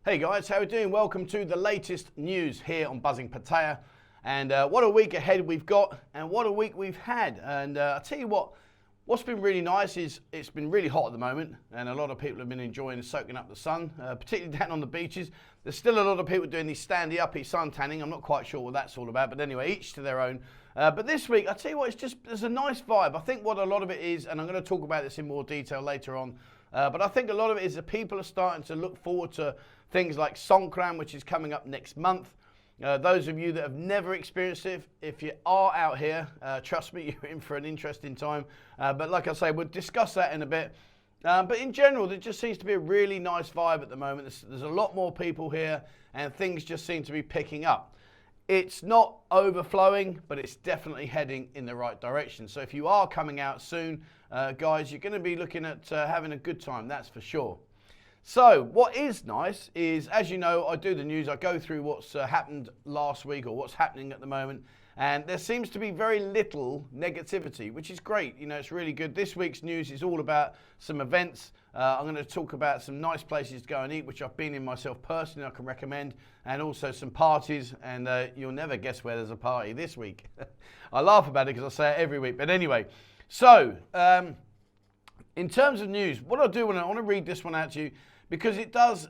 Hey guys, how are we doing? Welcome to the latest news here on Buzzing Pattaya. And what a week ahead we've got, and what a week we've had. And I'll tell you what's been really nice is it's been really hot at the moment, and a lot of people have been enjoying soaking up the sun, particularly down on the beaches. There's still a lot of people doing these standy-uppy sun tanning. I'm not quite sure what that's all about, but anyway, each to their own. But this week, I'll tell you what, there's a nice vibe. I think what a lot of it is, and I'm going to talk about this in more detail later on, but I think a lot of it is that people are starting to look forward to things like Songkran, which is coming up next month. Those of you that have never experienced it, if you are out here, trust me, you're in for an interesting time. But like I say, we'll discuss that in a bit. But in general, there just seems to be a really nice vibe at the moment. There's a lot more people here, and things just seem to be picking up. It's not overflowing, but it's definitely heading in the right direction. So if you are coming out soon, guys, you're going to be looking at having a good time, that's for sure. So what is nice is, as you know, I do the news. I go through what's happened last week or what's happening at the moment. And there seems to be very little negativity, which is great. You know, it's really good. This week's news is all about some events. I'm going to talk about some nice places to go and eat, which I've been in myself personally, I can recommend, and also some parties. And you'll never guess where there's a party this week. I laugh about it because I say it every week. But anyway, so in terms of news, what I'll do, I want to read this one out to you, because it does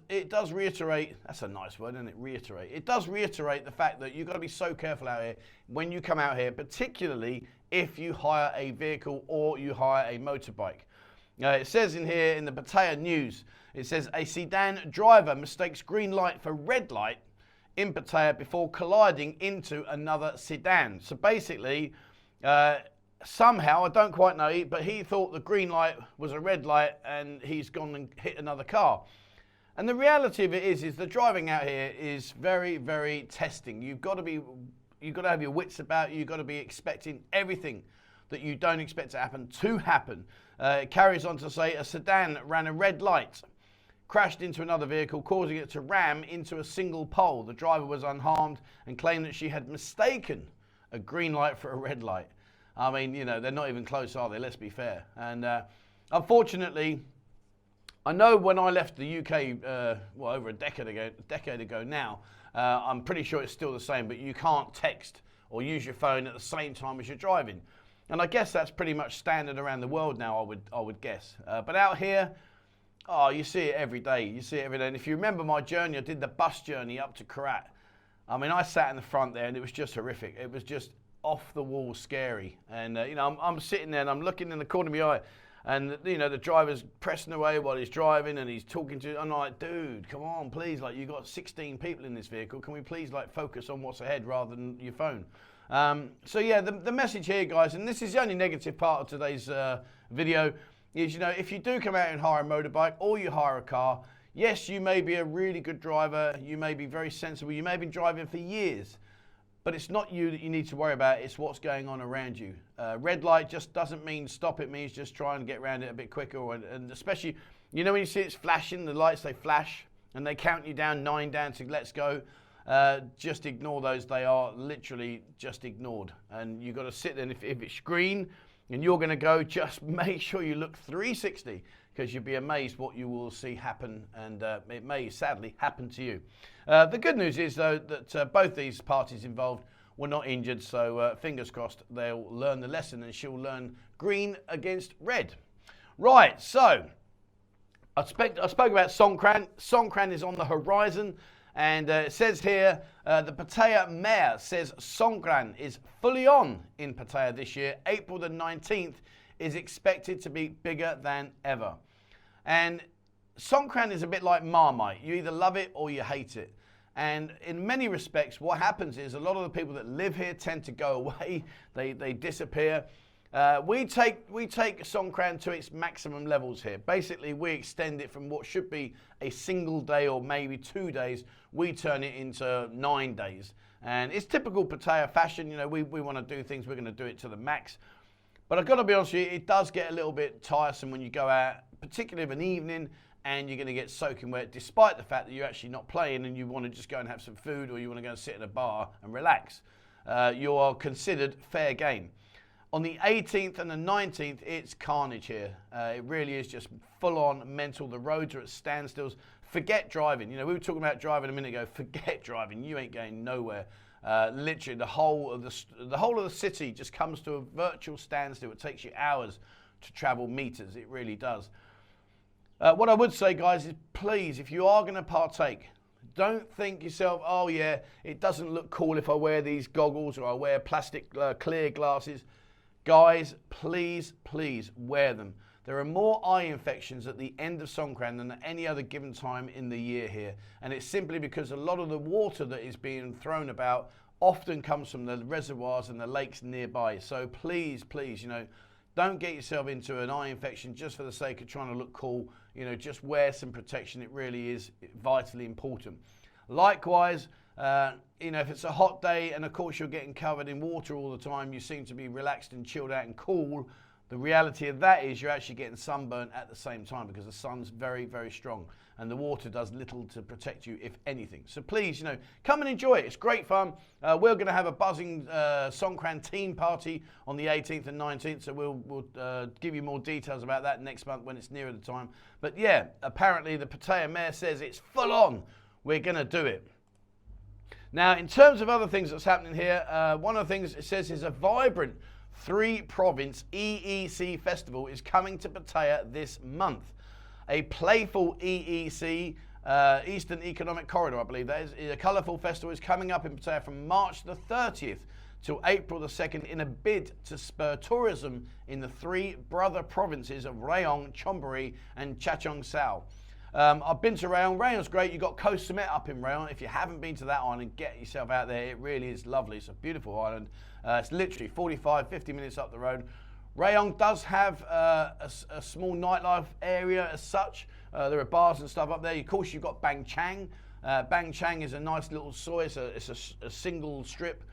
reiterate, that's a nice word, isn't it? Reiterate. It does reiterate the fact that you've got to be so careful out here when you come out here, particularly if you hire a vehicle or you hire a motorbike. It says in here in the Pattaya news, it says a sedan driver mistakes green light for red light in Pattaya before colliding into another sedan. So basically, somehow, I don't quite know, but he thought the green light was a red light and he's gone and hit another car. And the reality of it is the driving out here is very, very testing. You've got to have your wits about you. You've got to be expecting everything that you don't expect to happen. It carries on to say a sedan ran a red light, crashed into another vehicle, causing it to ram into a single pole. The driver was unharmed and claimed that she had mistaken a green light for a red light. I mean, you know, they're not even close, are they? Let's be fair. And unfortunately, I know when I left the UK, over a decade ago now, I'm pretty sure it's still the same, but you can't text or use your phone at the same time as you're driving. And I guess that's pretty much standard around the world now, I would guess. But out here, you see it every day. You see it every day. And if you remember my journey, I did the bus journey up to Korat. I mean, I sat in the front there and it was just horrific. It was just off the wall scary. And you know, I'm sitting there and I'm looking in the corner of my eye, and you know, the driver's pressing away while he's driving and he's talking to, I'm like, dude, come on, please, like, you got 16 people in this vehicle, can we please like focus on what's ahead rather than your phone? So yeah, the message here, guys, and this is the only negative part of today's video, is, you know, if you do come out and hire a motorbike or you hire a car, yes, you may be a really good driver, you may be very sensible, you may have been driving for years, but it's not you that you need to worry about, it's what's going on around you. Red light just doesn't mean stop, it means just try and get around it a bit quicker. And especially, you know, when you see it's flashing, the lights, they flash, and they count you down, 9 down to let's go. Just ignore those, they are literally just ignored. And you've got to sit there, and if it's green and you're going to go, just make sure you look 360, because you'll be amazed what you will see happen, and it may sadly happen to you. The good news is, though, that both these parties involved were not injured, so fingers crossed they'll learn the lesson and she'll learn green against red. Right, so I spoke about Songkran. Songkran is on the horizon, and it says here, the Pattaya mayor says Songkran is fully on in Pattaya this year. April the 19th is expected to be bigger than ever. And Songkran is a bit like Marmite. You either love it or you hate it. And in many respects, what happens is a lot of the people that live here tend to go away. They disappear. We take Songkran to its maximum levels here. Basically, we extend it from what should be a single day or maybe 2 days. We turn it into 9 days. And it's typical Pattaya fashion. You know, we want to do things, we're going to do it to the max. But I've got to be honest with you, it does get a little bit tiresome when you go out, particularly of an evening, and you're going to get soaking wet, despite the fact that you're actually not playing and you want to just go and have some food, or you want to go and sit in a bar and relax. You are considered fair game. On the 18th and the 19th, it's carnage here. It really is just full on mental. The roads are at standstills. forget driving. You know, we were talking about driving a minute ago. Forget driving. You ain't going nowhere. Literally, the whole of the city just comes to a virtual standstill. It takes you hours to travel meters. It really does. What I would say, guys, is please, if you are going to partake, don't think yourself, oh yeah, it doesn't look cool if I wear these goggles or I wear plastic clear glasses. Guys, please, please wear them. There are more eye infections at the end of Songkran than at any other given time in the year here. And it's simply because a lot of the water that is being thrown about often comes from the reservoirs and the lakes nearby. So please, please, you know, don't get yourself into an eye infection just for the sake of trying to look cool. You know, just wear some protection. It really is vitally important. Likewise, you know, if it's a hot day and of course you're getting covered in water all the time, you seem to be relaxed and chilled out and cool. The reality of that is you're actually getting sunburnt at the same time because the sun's very, very strong and the water does little to protect you, if anything. So please, you know, come and enjoy it. It's great fun. We're going to have a buzzing Songkran team party on the 18th and 19th, so we'll give you more details about that next month when it's nearer the time. But yeah, apparently the Pattaya mayor says it's full on. We're going to do it. Now, in terms of other things that's happening here, one of the things it says is a vibrant 3-province EEC festival is coming to Pattaya this month. A playful EEC, Eastern Economic Corridor, I believe that is, a colourful festival is coming up in Pattaya from March the 30th till April the 2nd in a bid to spur tourism in the 3 brother provinces of Rayong, Chonburi and Chachoengsao. I've been to Rayong. Rayong's great. You've got Koh Samet up in Rayong. If you haven't been to that island, get yourself out there. It really is lovely. It's a beautiful island. It's literally 45, 50 minutes up the road. Rayong does have a small nightlife area as such. There are bars and stuff up there. Of course, you've got Bang Chang. Bang Chang is a nice little soy. It's a single strip.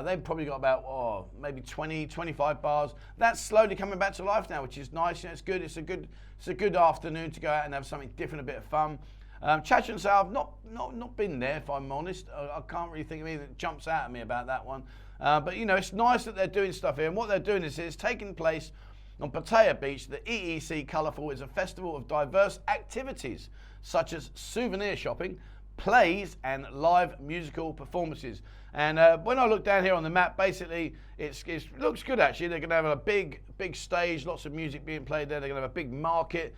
They've probably got about maybe 20, 25 bars. That's slowly coming back to life now, which is nice. You know, it's good. It's a good afternoon to go out and have something different, a bit of fun. Chachoengsao, I've not been there, if I'm honest. I can't really think of anything that jumps out at me about that one. But you know, it's nice that they're doing stuff here. And what they're doing is it's taking place on Pattaya Beach. The EEC Colourful is a festival of diverse activities such as souvenir shopping, plays and live musical performances. And when I look down here on the map, basically it looks good actually. They're going to have a big stage, lots of music being played there. They're going to have a big market.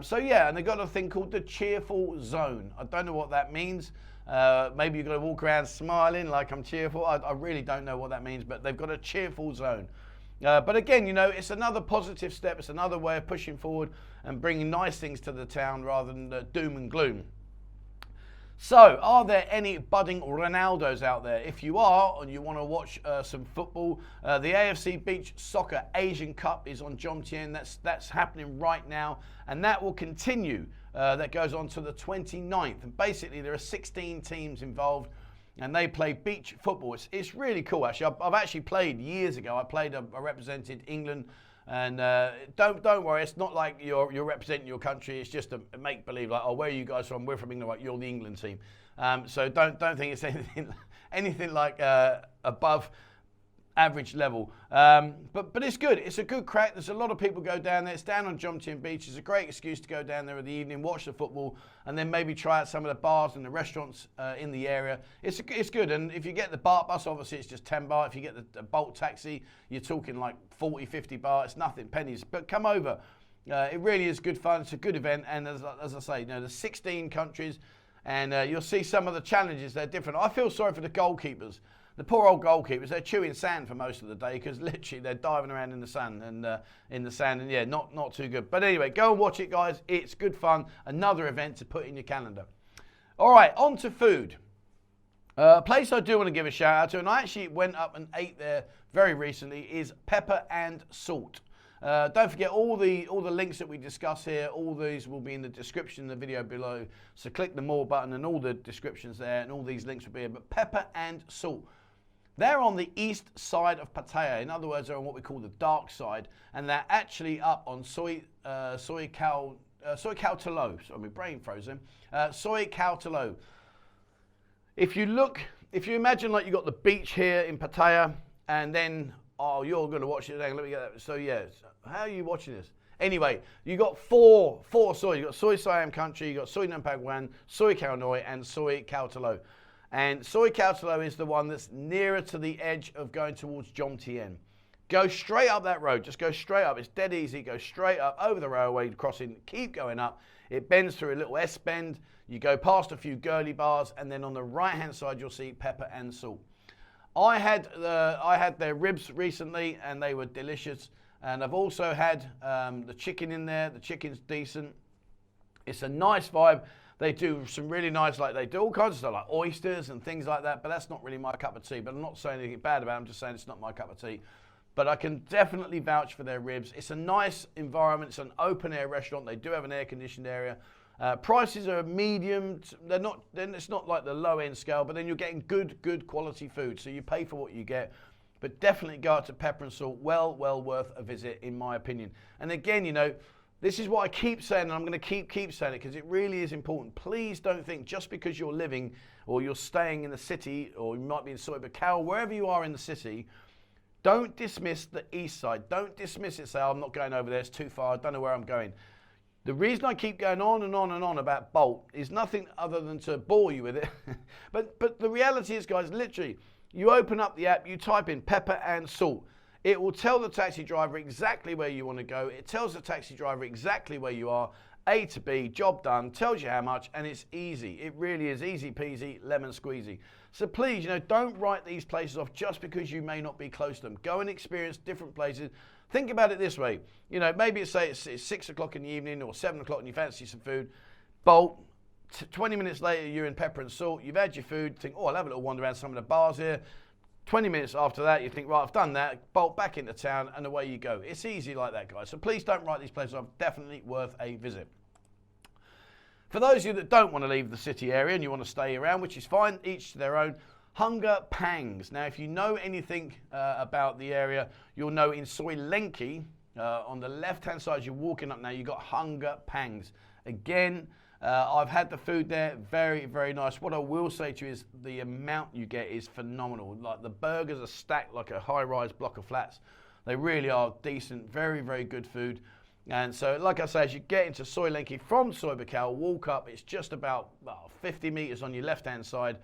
So yeah, and they've got a thing called the Cheerful Zone. I don't know what that means. Maybe you're going to walk around smiling like I'm cheerful. I really don't know what that means, but they've got a cheerful zone. But again, you know, it's another positive step. It's another way of pushing forward and bringing nice things to the town rather than doom and gloom. So, are there any budding Ronaldos out there? If you are, and you want to watch some football, the AFC Beach Soccer Asian Cup is on Jomtien. That's happening right now, and that will continue. That goes on to the 29th. And basically, there are 16 teams involved, and they play beach football. It's really cool, actually. I've actually played years ago. I represented England. And don't worry, it's not like you're representing your country. It's just a make-believe, like, oh, where are you guys from? We're from England. Like, you're the England team. So don't think it's anything like above average level. But it's good. It's a good crack. There's a lot of people go down there. It's down on Jomtien Beach. It's a great excuse to go down there in the evening, watch the football, and then maybe try out some of the bars and the restaurants in the area. It's good. And if you get the BART bus, obviously it's just 10 baht. If you get the Bolt taxi, you're talking like 40, 50 baht. It's nothing, pennies. But come over. It really is good fun. It's a good event. And as I say, you know, there's 16 countries, and you'll see some of the challenges. They're different. I feel sorry for the goalkeepers. The poor old goalkeepers, they're chewing sand for most of the day because literally they're diving around in the sun and yeah, not too good. But anyway, go and watch it, guys. It's good fun. Another event to put in your calendar. All right, on to food. A place I do want to give a shout out to, and I actually went up and ate there very recently, is Pepper and Salt. Don't forget all the links that we discuss here. All these will be in the description of the video below. So click the more button and all the descriptions there, and all these links will be here. But Pepper and Salt. They're on the east side of Pattaya. In other words, they're on what we call the dark side, and they're actually up on Soi Khao Talo. So my brain frozen. Soi Khao Talo. If you imagine like you got the beach here in Pattaya, and then you're going to watch it. Let me get that. So yeah, how are you watching this? Anyway, you got four soy. You got soy Siam country, you got soy Nampagwan, soy Khao Noi, and soy Khao Talo. And soy Khao Talo is the one that's nearer to the edge of going towards Jomtien. Go straight up that road, just go straight up. It's dead easy, go straight up over the railway crossing, keep going up. It bends through a little S-bend. You go past a few girly bars, and then on the right-hand side, you'll see pepper and salt. I had their ribs recently, and they were delicious. And I've also had the chicken in there. The chicken's decent. It's a nice vibe. They do some really nice, like they do all kinds of stuff, like oysters and things like that, but that's not really my cup of tea. But I'm not saying anything bad about it. I'm just saying it's not my cup of tea. But I can definitely vouch for their ribs. It's a nice environment. It's an open-air restaurant. They do have an air-conditioned area. Prices are medium. It's not like the low-end scale, but then you're getting good quality food. So you pay for what you get. But definitely go out to Pepper and Salt. Well worth a visit, in my opinion. And again, you know, this is what I keep saying, and I'm going to keep saying it because it really is important. Please don't think just because you're living or you're staying in the city, or you might be in Soy Buakhao, wherever you are in the city, don't dismiss the east side. Don't dismiss it. Say, oh, I'm not going over there. It's too far. I don't know where I'm going. The reason I keep going on and on about Bolt is nothing other than to bore you with it. but the reality is, guys, literally, you open up the app, you type in Pepper and Salt. It will tell the taxi driver exactly where you want to go. It tells the taxi driver exactly where you are. A to B, job done, tells you how much, and it's easy. It really is easy peasy, lemon squeezy. So please, you know, don't write these places off just because you may not be close to them. Go and experience different places. Think about it this way. You know, maybe it's 6 o'clock in the evening or 7 o'clock and you fancy some food. Bolt. 20 minutes later, you're in Pepper and Salt. You've had your food. Think, oh, I'll have a little wander around some of the bars here. 20 minutes after that, you think, right, I've done that. Bolt back into town, and away you go. It's easy like that, guys. So please don't write these places off. Definitely worth a visit. For those of you that don't want to leave the city area and you want to stay around, which is fine, each to their own, Hunger Pangs. Now, if you know anything about the area, you'll know in Soy Lenki, on the left-hand side as you're walking up now, you've got Hunger Pangs. Again, I've had the food there, very nice. What I will say to you is the amount you get is phenomenal. Like the burgers are stacked like a high-rise block of flats. They really are decent, very good food. And so, like I say, as you get into Soy Lenki from Soy Buakhao, walk up, it's just about 50 meters on your left-hand side.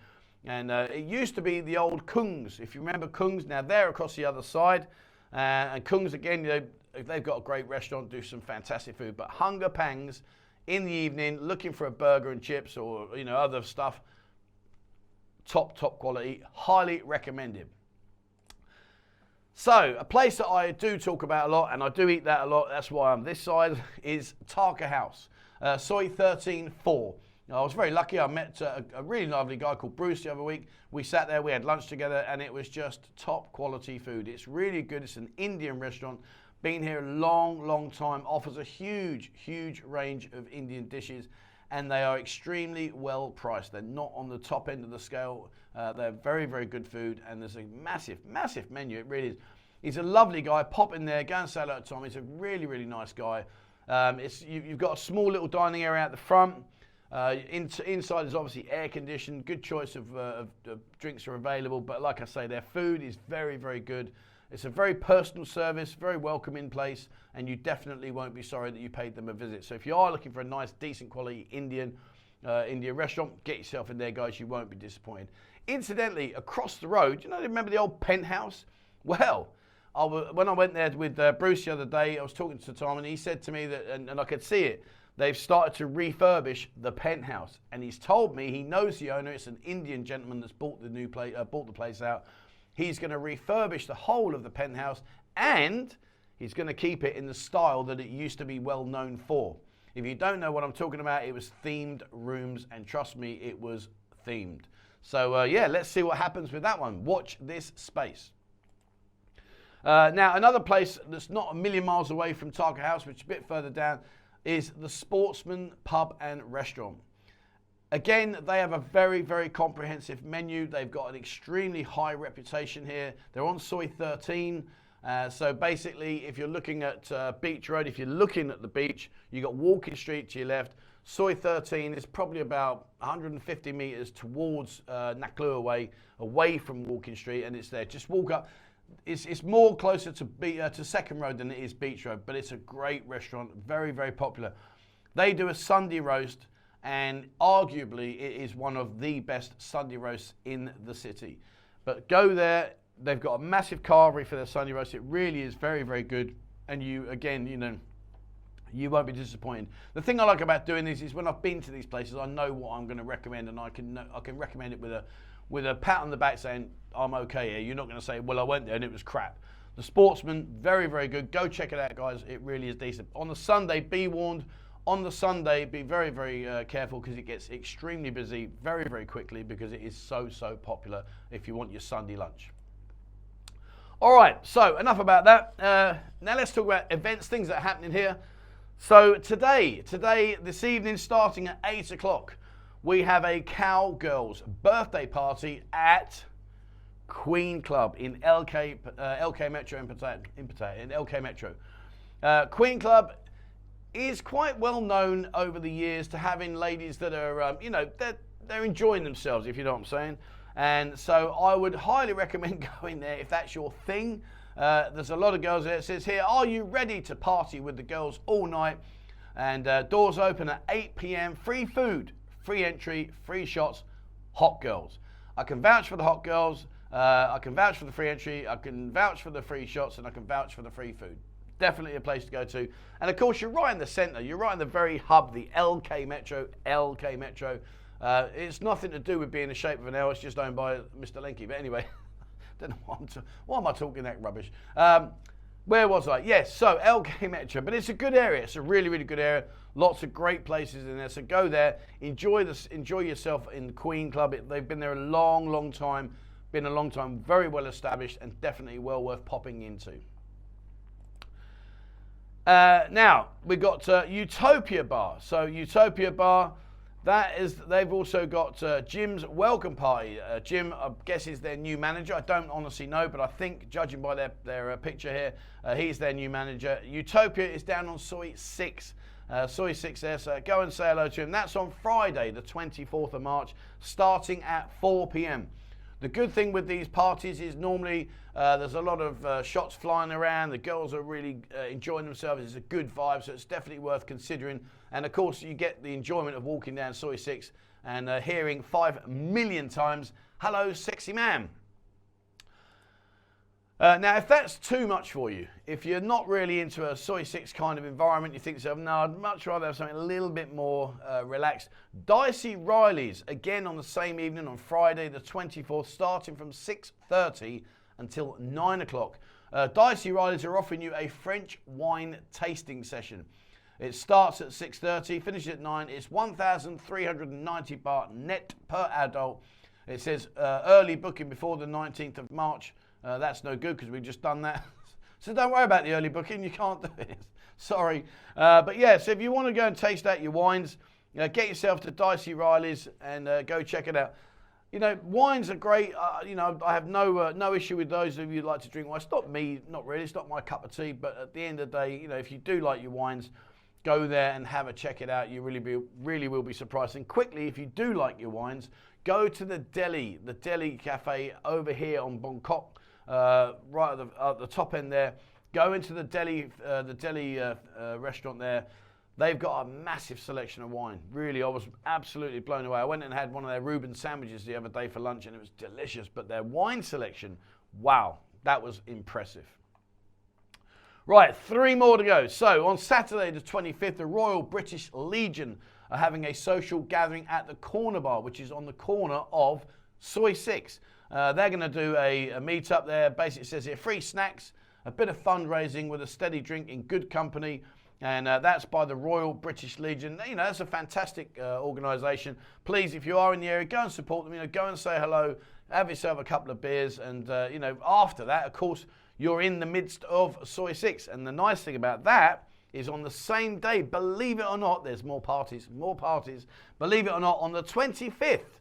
And it used to be the old Kungs. If you remember Kungs, now they're across the other side. And Kungs, again, you know, they've got a great restaurant, do some fantastic food. But Hunger Pangs, in the evening, looking for a burger and chips or, you know, other stuff, top quality, highly recommended. So, a place that I do talk about a lot, and I do eat that a lot, that's why I'm this side, is Taka House, Soy 13-4. I was very lucky. I met a really lovely guy called Bruce the other week. We sat there, we had lunch together, and it was just top quality food. It's really good. It's an Indian restaurant. Been here a long time. Offers a huge range of Indian dishes, and they are extremely well priced. They're not on the top end of the scale. They're very good food, and there's a massive menu. It really is. He's a lovely guy. Pop in there, go and say hello to Tom. He's a really nice guy. You've got a small little dining area at the front. Inside is obviously air conditioned. Good choice of drinks are available, but like I say, their food is very good. It's a very personal service, very welcoming place, and you definitely won't be sorry that you paid them a visit. So if you are looking for a nice, decent quality Indian restaurant, get yourself in there, guys. You won't be disappointed. Incidentally, across the road, you know, remember the old penthouse? Well, when I went there with Bruce the other day, I was talking to Tom, and he said to me that, and I could see it, they've started to refurbish the penthouse, and he's told me he knows the owner. It's an Indian gentleman that's bought the place out. He's going to refurbish the whole of the penthouse, and he's going to keep it in the style that it used to be well known for. If you don't know what I'm talking about, it was themed rooms, and trust me, it was themed. So yeah, let's see what happens with that one. Watch this space. Now, another place that's not a million miles away from Taka House, which is a bit further down, is the Sportsman Pub and Restaurant. Again, they have a very comprehensive menu. They've got an extremely high reputation here. They're on Soy 13. So basically, if you're looking at Beach Road, if you're looking at the beach, you've got Walking Street to your left. Soy 13 is probably about 150 meters towards Naklua Way, away from Walking Street, and it's there. Just walk up. it's more closer to Second Road than it is Beach Road, but it's a great restaurant, very, very popular. They do a Sunday roast, and arguably it is one of the best Sunday roasts in the city. But go there, they've got a massive carvery for their Sunday roast. It really is very, very good. And you, again, you know, you won't be disappointed. The thing I like about doing this is when I've been to these places, I know what I'm going to recommend, and I can recommend it with a pat on the back saying, I'm okay here. You're not going to say, well, I went there and it was crap. The Sportsman, very, very good. Go check it out, guys. It really is decent. On the Sunday, be warned. On the Sunday, be very, very careful because it gets extremely busy very, very quickly because it is so, so popular if you want your Sunday lunch. All right, so enough about that. Now let's talk about events, things that are happening here. So today, this evening, starting at 8 o'clock, we have a cowgirls birthday party at Queen Club in LK Metro in Pattaya, in LK Metro. Queen Club is quite well known over the years to having ladies that are, you know, they're enjoying themselves, if you know what I'm saying. And so I would highly recommend going there if that's your thing. There's a lot of girls there. It says here, are you ready to party with the girls all night? And doors open at 8 p.m. Free food, free entry, free shots, hot girls. I can vouch for the hot girls. I can vouch for the free entry. I can vouch for the free shots, and I can vouch for the free food. Definitely a place to go to. And of course, you're right in the centre. You're right in the very hub, the LK Metro. LK Metro. It's nothing to do with being the shape of an L. It's just owned by Mr. Lenky. But anyway, don't know why am I talking that rubbish? Where was I? Yes, so LK Metro. But it's a good area. It's a really, really good area. Lots of great places in there. So go there. Enjoy yourself in Queen Club. They've been there a long, long time. Been a long time. Very well established and definitely well worth popping into. Now, we've got Utopia Bar. So Utopia Bar, they've also got Jim's welcome party. Jim, I guess, is their new manager. I don't honestly know, but I think, judging by their picture here, he's their new manager. Utopia is down on Soi 6. Soi 6 there, so go and say hello to him. That's on Friday, the 24th of March, starting at 4 p.m. The good thing with these parties is normally there's a lot of shots flying around. The girls are really enjoying themselves. It's a good vibe, so it's definitely worth considering. And of course, you get the enjoyment of walking down Soi 6 and hearing 5 million times, "Hello, sexy man." Now, if that's too much for you, if you're not really into a Soi 6 kind of environment, you think to yourself, no, I'd much rather have something a little bit more relaxed. Dicey Rileys, again on the same evening on Friday the 24th, starting from 6:30 until 9 o'clock. Dicey Rileys are offering you a French wine tasting session. It starts at 6:30, finishes at 9. It's 1,390 baht net per adult. It says early booking before the 19th of March. That's no good because we've just done that. So don't worry about the early booking. You can't do it. Sorry. But yeah, so if you want to go and taste out your wines, get yourself to Dicey Rileys and go check it out. You know, wines are great. You know, I have no issue with those of you who like to drink wine. It's not me, not really. It's not my cup of tea. But at the end of the day, you know, if you do like your wines, go there and check it out. You really will be surprised. And quickly, if you do like your wines, go to the deli cafe over here on Bangkok. Right at the top end there. Go into the deli restaurant there. They've got a massive selection of wine. Really, I was absolutely blown away. I went and had one of their Reuben sandwiches the other day for lunch, and it was delicious. But their wine selection, wow, that was impressive. Right, 3 more to go. So on Saturday the 25th, the Royal British Legion are having a social gathering at the Corner Bar, which is on the corner of Soi 6. They're going to do a meet-up there. Basically, it says here, free snacks, a bit of fundraising with a steady drink in good company. And that's by the Royal British Legion. You know, that's a fantastic organisation. Please, if you are in the area, go and support them. You know, go and say hello, have yourself a couple of beers. And, you know, after that, of course, you're in the midst of Soi 6. And the nice thing about that is on the same day, believe it or not, there's more parties. Believe it or not, on the 25th,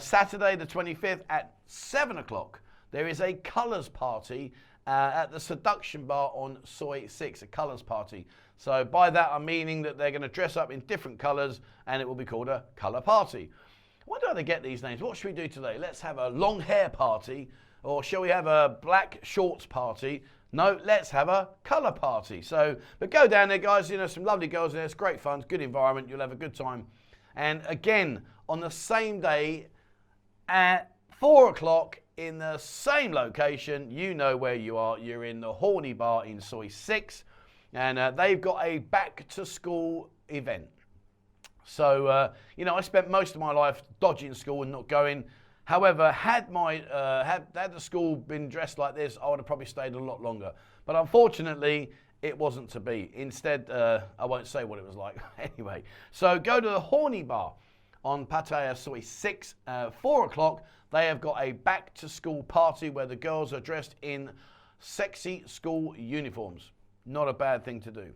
Saturday the 25th at 7 o'clock, there is a colours party at the Seduction Bar on Soi 6, a colours party. So by that I'm meaning that they're going to dress up in different colours and it will be called a colour party. I wonder how they get these names. What should we do today? Let's have a long hair party. Or shall we have a black shorts party? No, let's have a colour party. So, but go down there, guys. You know, some lovely girls there. It's great fun. It's good environment. You'll have a good time. And again, on the same day at 4 o'clock in the same location, you know where you are. You're in the Horny Bar in Soy 6. And they've got a back-to-school event. So, you know, I spent most of my life dodging school and not going. However, had the school been dressed like this, I would have probably stayed a lot longer. But unfortunately, it wasn't to be. Instead, I won't say what it was like. Anyway, so go to the Horny Bar on Pattaya Soy 6, 4 o'clock. They have got a back-to-school party where the girls are dressed in sexy school uniforms. Not a bad thing to do.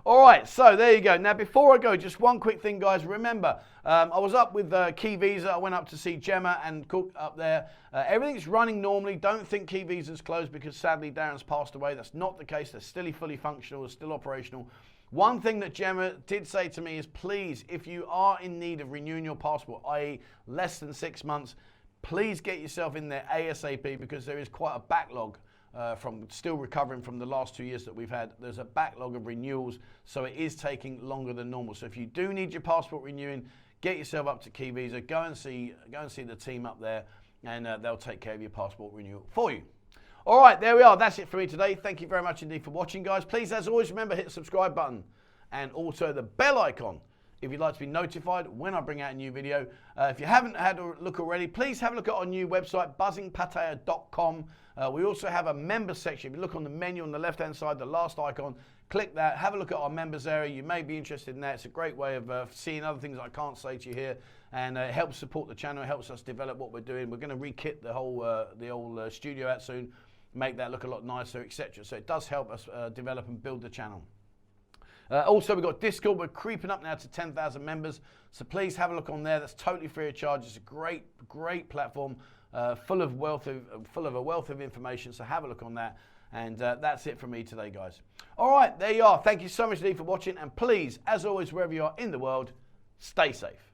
All right, so there you go. Now, before I go, just one quick thing, guys. Remember, I was up with Key Visa. I went up to see Gemma and Cook up there. Everything's running normally. Don't think Key Visa's closed because, sadly, Darren's passed away. That's not the case. They're still fully functional. They're still operational. One thing that Gemma did say to me is, please, if you are in need of renewing your passport, i.e. less than 6 months, please get yourself in there ASAP because there is quite a backlog. From still recovering from the last 2 years that we've had. There's a backlog of renewals, so it is taking longer than normal. So if you do need your passport renewing, get yourself up to Key Visa, go and see the team up there, and they'll take care of your passport renewal for you. All right, there we are. That's it for me today. Thank you very much indeed for watching, guys. Please, as always, remember, hit the subscribe button and also the bell icon if you'd like to be notified when I bring out a new video. If you haven't had a look already, please have a look at our new website, buzzingpattaya.com. We also have a members section. If you look on the menu on the left-hand side, the last icon, click that. Have a look at our members area. You may be interested in that. It's a great way of seeing other things I can't say to you here, and it helps support the channel. It helps us develop what we're doing. We're going to re-kit the old studio out soon, make that look a lot nicer, etc. So it does help us develop and build the channel. Also, we've got Discord. We're creeping up now to 10,000 members. So please have a look on there. That's totally free of charge. It's a great platform. Full of a wealth of information, so have a look on that. And that's it from me today, guys. All right, there you are. Thank you so much indeed for watching, and please, as always, wherever you are in the world, stay safe.